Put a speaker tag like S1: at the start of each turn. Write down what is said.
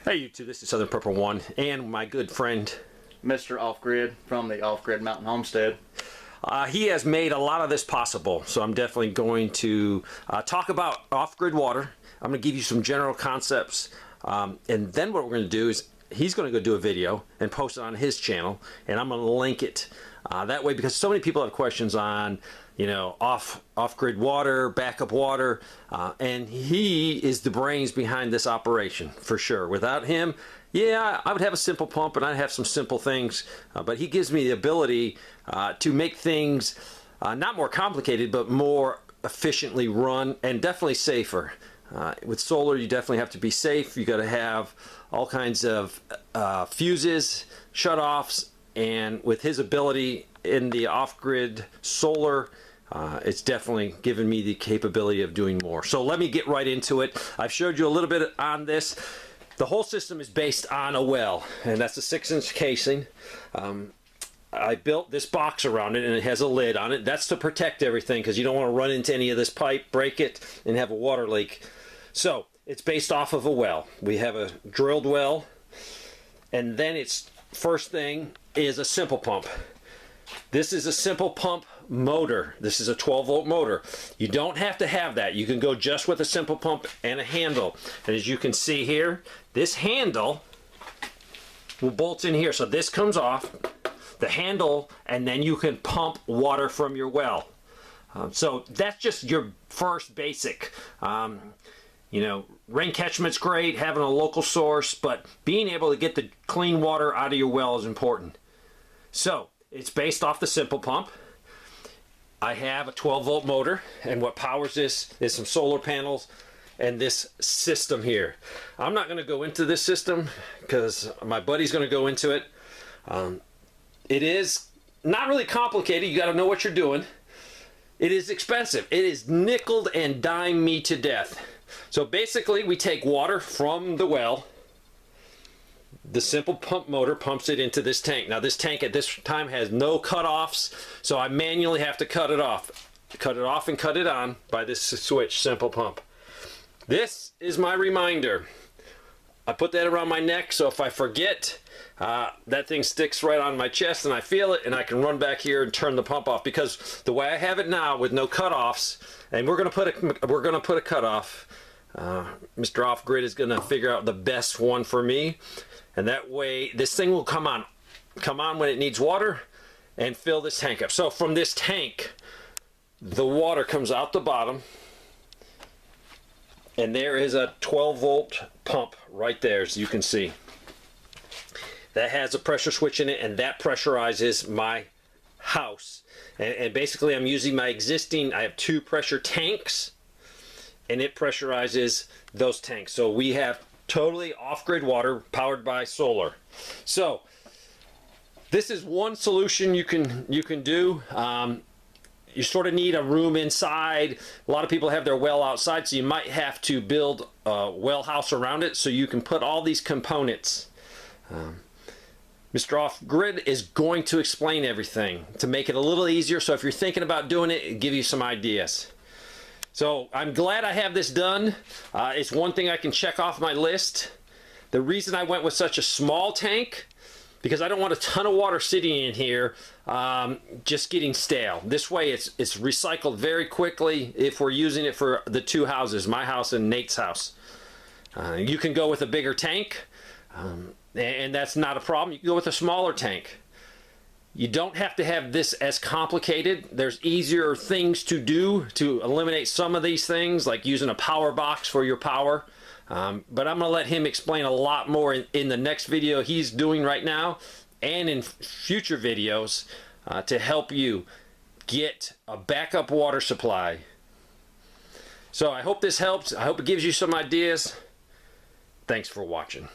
S1: Hey YouTube, this is Southern Purple One and my good friend
S2: Mr. Off Grid from the Off Grid Mountain Homestead.
S1: He has made a lot of this possible, so I'm definitely going to talk about off-grid water. I'm going to give you some general concepts, and then what we're going to do is he's going to go do a video and post it on his channel, and I'm going to link it that way, because so many people have questions on, you know, off-grid water, backup water, and he is the brains behind this operation for sure. Without him, yeah, I would have a simple pump and I'd have some simple things, but he gives me the ability to make things not more complicated, but more efficiently run and definitely safer. With solar, you definitely have to be safe. You got to have all kinds of fuses, shutoffs, and with his ability in the off-grid solar, it's definitely given me the capability of doing more. So let me get right into it. I've showed you a little bit on this. The whole system is based on a well, and that's a 6-inch casing. I built this box around it, and it has a lid on it. That's to protect everything, because you don't want to run into any of this pipe, break it, and have a water leak. So it's based off of a well. We have a drilled well, and then its first thing is a simple pump. This is a simple pump motor. This is a 12-volt motor. You don't have to have that. You can go just with a simple pump and a handle. And as you can see here, this handle will bolt in here. So this comes off the handle, and then you can pump water from your well. So that's just your first basic. You know, rain catchment's great, having a local source, but being able to get the clean water out of your well is important. So it's based off the simple pump. I have a 12-volt motor, and what powers this is some solar panels and this system here. I'm not going to go into this system because my buddy's going to go into it. It is not really complicated. You got to know what you're doing. It is expensive. It is nickeled and dimed me to death. So basically, we take water from the well. The simple pump motor pumps it into this tank. Now this tank at this time has no cutoffs, so I manually have to cut it off. Cut it off and cut it on by this switch, simple pump. This is my reminder. I put that around my neck, so if I forget, that thing sticks right on my chest and I feel it, and I can run back here and turn the pump off, because the way I have it now with no cutoffs, and we're gonna put a cutoff. Mr. Off Grid is gonna figure out the best one for me. And that way, this thing will come on when it needs water and fill this tank up. So from this tank, the water comes out the bottom, and there is a 12-volt pump right there, as you can see. That has a pressure switch in it, and that pressurizes my house. And basically, I'm using my existing, I have 2 pressure tanks, and it pressurizes those tanks. So we have totally off-grid water powered by solar. So this is one solution you can do. You sort of need a room inside. A lot of people have their well outside, so you might have to build a well house around it so you can put all these components. Mr. Off Grid is going to explain everything to make it a little easier, so if you're thinking about doing it, give you some ideas. So I'm glad I have this done. It's one thing I can check off my list. The reason I went with such a small tank, because I don't want a ton of water sitting in here just getting stale. This way it's recycled very quickly if we're using it for the 2 houses, my house and Nate's house. You can go with a bigger tank, and that's not a problem. You can go with a smaller tank. You don't have to have this as complicated. There's easier things to do to eliminate some of these things, like using a power box for your power. But I'm going to let him explain a lot more in the next video he's doing right now, and in future videos to help you get a backup water supply. So I hope this helps. I hope it gives you some ideas. Thanks for watching.